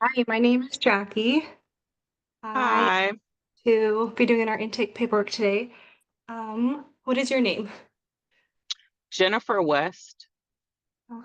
Hi, my name is Jackie. I Hi, to be doing our intake paperwork today. What is your name? Jennifer West, Oh,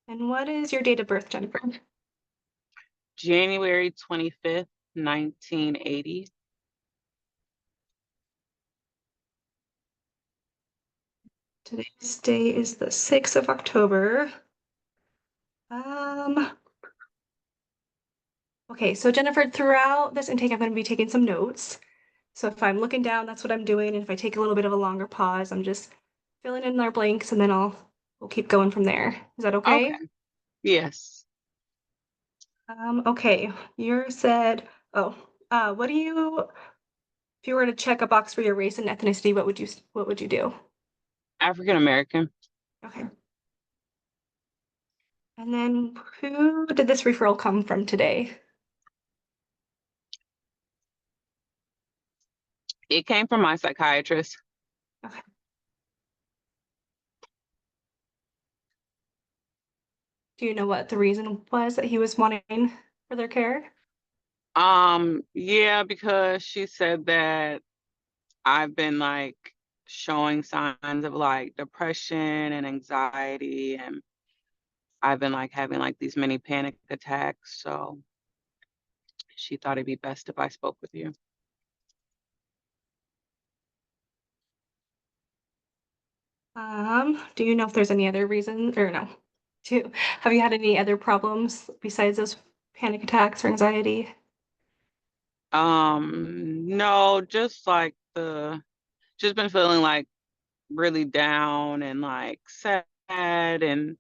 and what is your date of birth, Jennifer? January 25th, 1980. Today's day is the 6th of October. Um, okay, so Jennifer, throughout this intake, I'm going to be taking some notes. So if I'm looking down, that's what I'm doing. And if I take a little bit of a longer pause, I'm just filling in our blanks and then we'll keep going from there. Is that okay? Okay, yes. Okay, you said, oh, what do you if you were to check a box for your race and ethnicity, what would you do? African American. Okay. And then who did this referral come from today? It came from my psychiatrist. Okay. Do you know what the reason was that he was wanting for their care? Yeah, because she said that I've been like showing signs of like depression and anxiety, and I've been like having like these mini panic attacks. So she thought it'd be best if I spoke with you. Do you know if there's any other reason or no? Have you had any other problems besides those panic attacks or anxiety? No, just like just been feeling like really down and like sad and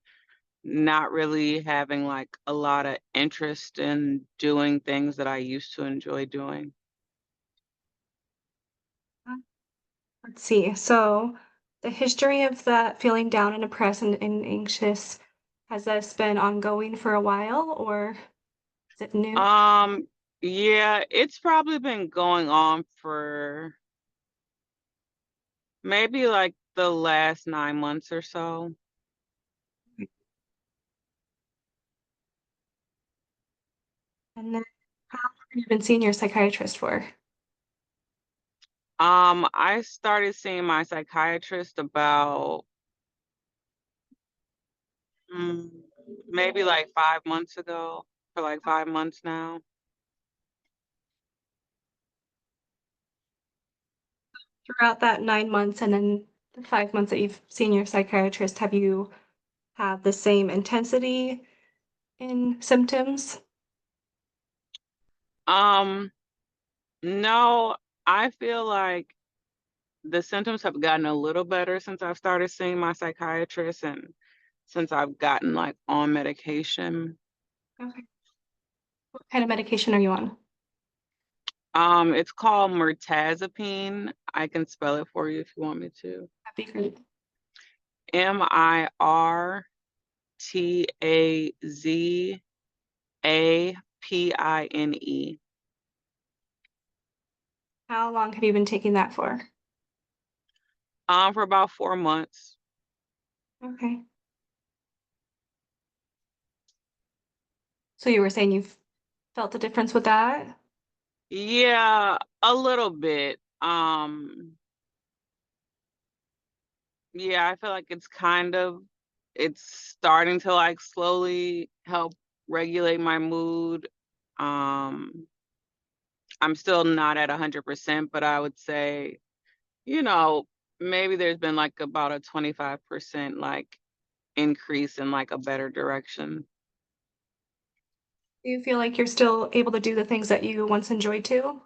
not really having like a lot of interest in doing things that I used to enjoy doing. Let's see. So the history of that feeling down and depressed and anxious, has this been ongoing for a while or is it new? Um, yeah, it's probably been going on for maybe like the last 9 months or so. And then how long have you been seeing your psychiatrist for? I started seeing my psychiatrist about mm, maybe like 5 months ago, for like 5 months now. Throughout that 9 months and then the 5 months that you've seen your psychiatrist, have you had the same intensity in symptoms? Um, no, I feel like the symptoms have gotten a little better since I've started seeing my psychiatrist and since I've gotten like on medication. Okay. What kind of medication are you on? It's called mirtazapine. I can spell it for you if you want me to. That'd be great. Mirtazapine. How long have you been taking that for? For about 4 months. Okay. So you were saying you've felt a difference with that? Yeah, a little bit. Yeah, I feel like it's starting to like slowly help regulate my mood. Um, I'm still not at 100%, but I would say, you know, maybe there's been like about a 25% like increase in like a better direction. Do you feel like you're still able to do the things that you once enjoyed too?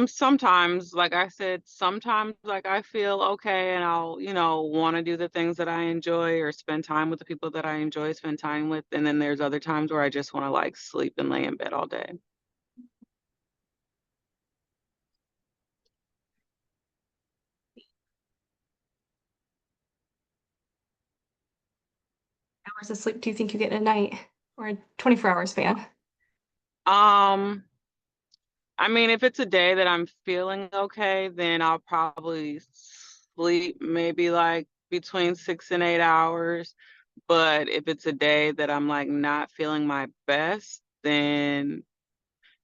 Sometimes, like I said, sometimes like I feel okay and I'll, want to do the things that I enjoy or spend time with the people that I enjoy spend time with. And then there's other times where I just want to like sleep and lay in bed all day. Hours of sleep do you think you get in a night or a 24-hour span? Um, I mean, if it's a day that I'm feeling okay, then I'll probably sleep maybe like between 6 and 8 hours. But if it's a day that I'm like not feeling my best, then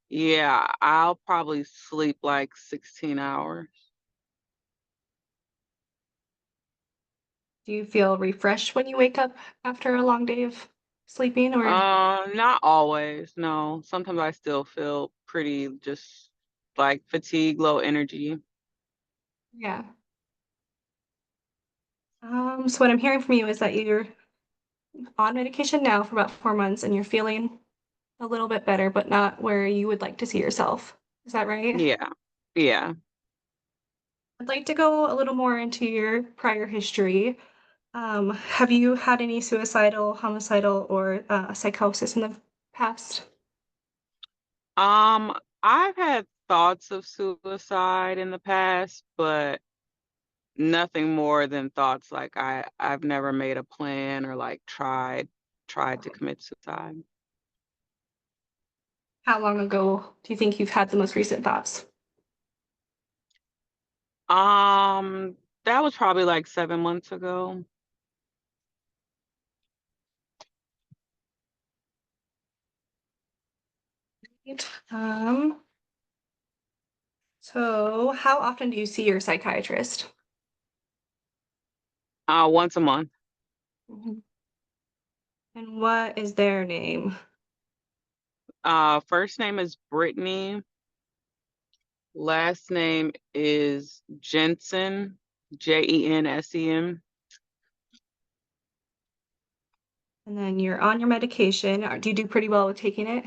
yeah, I'll probably sleep like 16 hours. Do you feel refreshed when you wake up after a long day of sleeping or Not always, no. Sometimes I still feel pretty just like fatigue, low energy. yeah. So what I'm hearing from you is that you're on medication now for about 4 months and you're feeling a little bit better, but not where you would like to see yourself. Is that right? Yeah. Yeah. I'd like to go a little more into your prior history. Have you had any suicidal, homicidal, or psychosis in the past? Um, I've had thoughts of suicide in the past, but nothing more than thoughts. Like I've never made a plan or like tried to commit suicide. How long ago do you think you've had the most recent thoughts? Um, that was probably like 7 months ago. Right. So how often do you see your psychiatrist? Once a month. Mhm. And what is their name? First name is Brittany. Last name is Jensen, Jensen. And then you're on your medication. Do you do pretty well with taking it?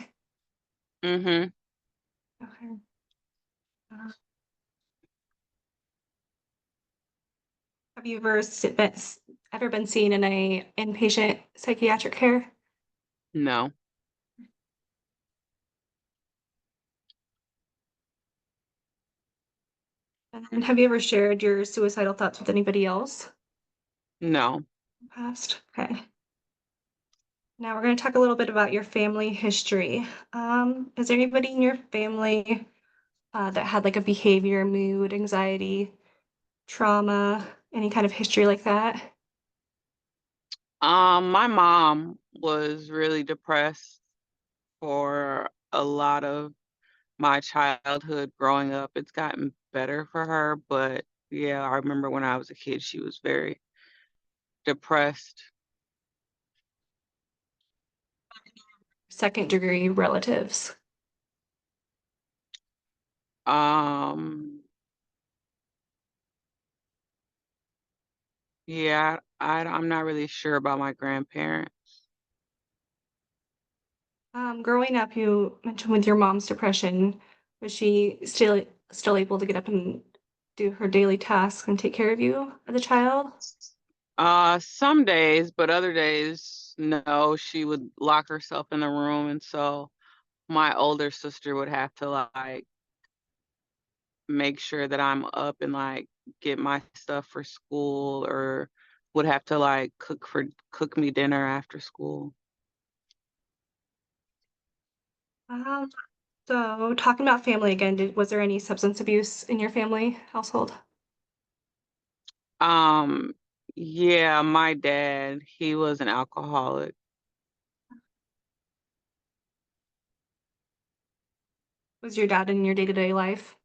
Mm-hmm. Okay. Uh, have you ever been seen in a inpatient psychiatric care? No, And have you ever shared your suicidal thoughts with anybody else in no. the past? Okay. Now we're going to talk a little bit about your family history. Is there anybody in your family that had like a behavior, mood, anxiety, trauma, any kind of history like that? My mom was really depressed for a lot of my childhood growing up. It's gotten better for her, but yeah, I remember when I was a kid, she was very depressed. Second degree relatives. Um, yeah, I'm not really sure about my grandparents. Growing up, you mentioned with your mom's depression, was she still able to get up and do her daily tasks and take care of you as a child? Some days, but other days, no, she would lock herself in the room, and so my older sister would have to like make sure that I'm up and like get my stuff for school or would have to like cook me dinner after school. Um, so talking about family again, was there any substance abuse in your family household? Um, yeah, my dad, he was an alcoholic. Was your dad in your day-to-day life?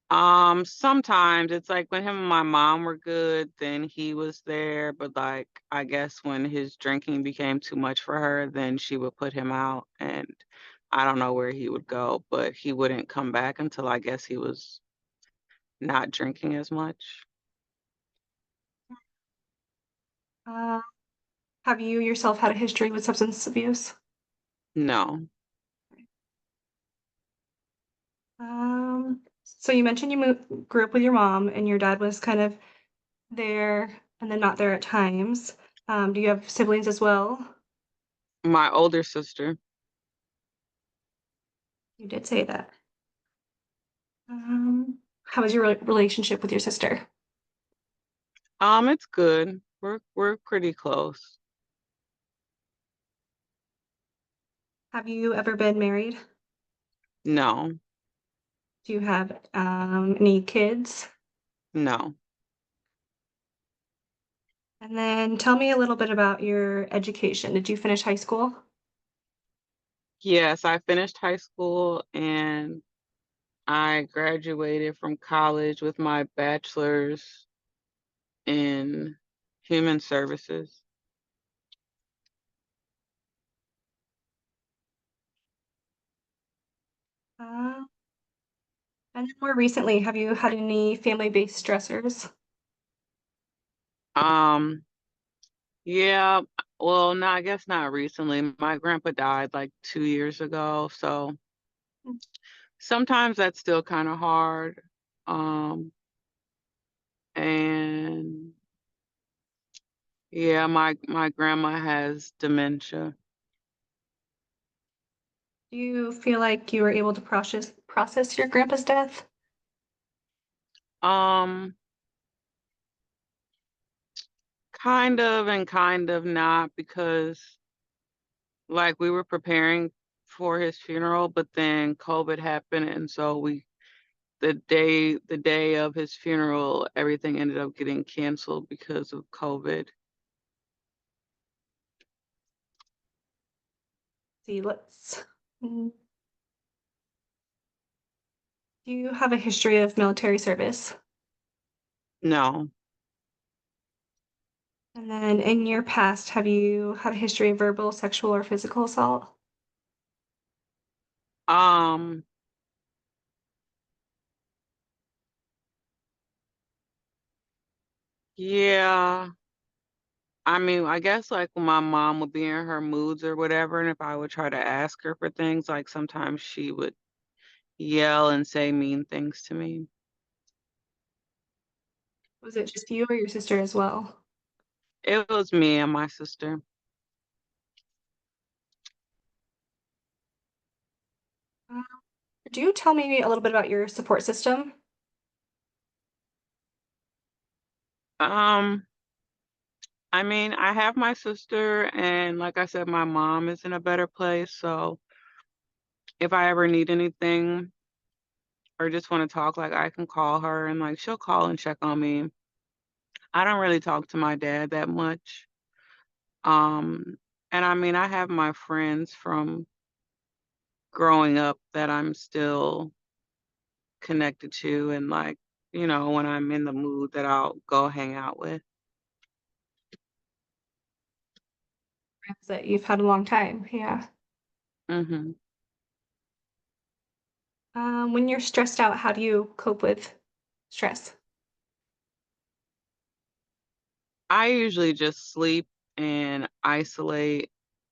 Sometimes it's like when him and my mom were good, then he was there, but like I guess when his drinking became too much for her, then she would put him out and I don't know where he would go, but he wouldn't come back until I guess he was not drinking as much. Uh, have you yourself had a history with substance abuse? No. So you mentioned you grew up with your mom and your dad was kind of there and then not there at times. Do you have siblings as well? My older sister. You did say that. How is your relationship with your sister? It's good. We're pretty close. Have you ever been married? No. Do you have any kids? No. And then tell me a little bit about your education. Did you finish high school? Yes, I finished high school and I graduated from college with my bachelor's in human services. Uh, and then more recently, have you had any family-based stressors? Um, yeah, well, no, I guess not recently. My grandpa died like 2 years ago, so Mm. sometimes that's still kind of hard. Um, and yeah, my grandma has dementia. Do you feel like you were able to process your grandpa's death? Um, Kind of and kind of not because like we were preparing for his funeral, but then COVID happened and so the day of his funeral, everything ended up getting canceled because of COVID. See, let's. Mm, do you have a history of military service? No. And then in your past, have you had a history of verbal, sexual, or physical assault? Um, yeah. I mean, I guess like when my mom would be in her moods or whatever, and if I would try to ask her for things, like sometimes she would yell and say mean things to me. Was it just you or your sister as well? It was me and my sister. Uh, do you tell me a little bit about your support system? Um, I mean, I have my sister, and like I said, my mom is in a better place. So if I ever need anything or just want to talk, like I can call her and like she'll call and check on me. I don't really talk to my dad that much. Um, and I mean, I have my friends from growing up that I'm still connected to, and like, when I'm in the mood that I'll go hang out with. Friends that you've had a long time, yeah. hmm When you're stressed out, how do you cope with stress? I usually just sleep and isolate.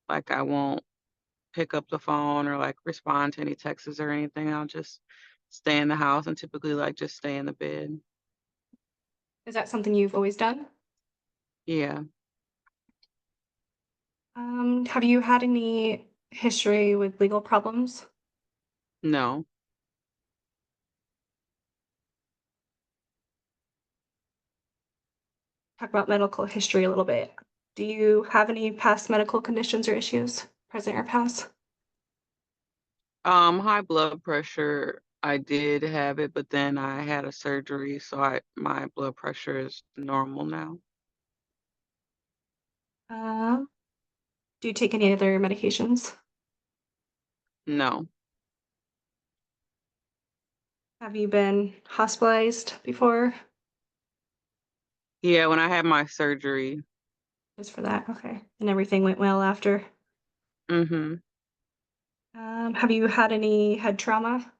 Like I won't pick up the phone or like respond to any texts or anything. I'll just stay in the house and typically like just stay in the bed. Is that something you've always done? Yeah, Have you had any history with legal problems? no. Talk about medical history a little bit. Do you have any past medical conditions or issues, present or past? High blood pressure, I did have it, but then I had a surgery, so my blood pressure is normal now. Um, do you take any other medications? No. Have you been hospitalized before? Yeah, when I had my surgery. Just for that, okay. And everything went well after? Mm-hmm. Have you had any head trauma?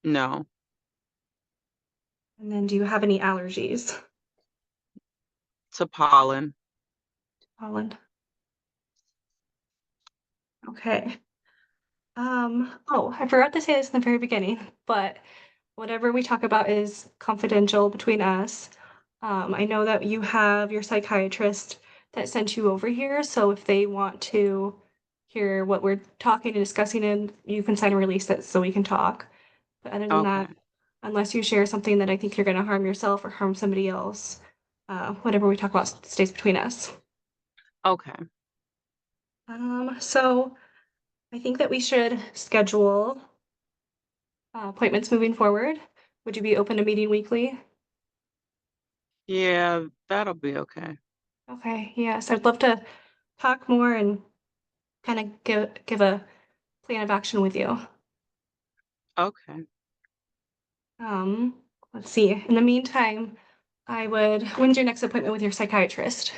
No. And then do you have any allergies? To pollen. Holland. Okay. Oh, I forgot to say this in the very beginning, but whatever we talk about is confidential between us. I know that you have your psychiatrist that sent you over here, so if they want to hear what we're talking and discussing, and you can sign a release that so we can talk. But other than Okay. that, unless you share something that I think you're going to harm yourself or harm somebody else, whatever we talk about stays between us. Okay. So I think that we should schedule appointments moving forward. Would you be open to meeting weekly? Yeah, that'll be okay. Okay, yes, I'd love to talk more and kind of give a plan of action with you. Okay. Um, let's see. In the meantime, when's your next appointment with your psychiatrist?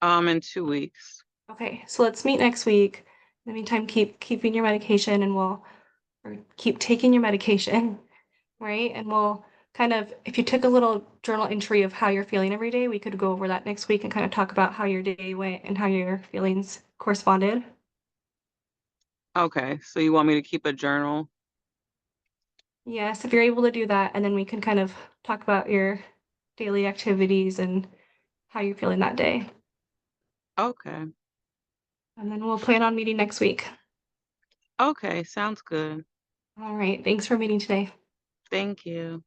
In 2 weeks. Okay, so let's meet next week. In the meantime, keep keeping your medication and or keep taking your medication, right? And we'll kind of, if you took a little journal entry of how you're feeling every day, we could go over that next week and kind of talk about how your day went and how your feelings corresponded. Okay. So you want me to keep a journal? Yes, if you're able to do that, and then we can kind of talk about your daily activities and how you're feeling that day. Okay. And then we'll plan on meeting next week. Okay. Sounds good. All right. Thanks for meeting today. Thank you.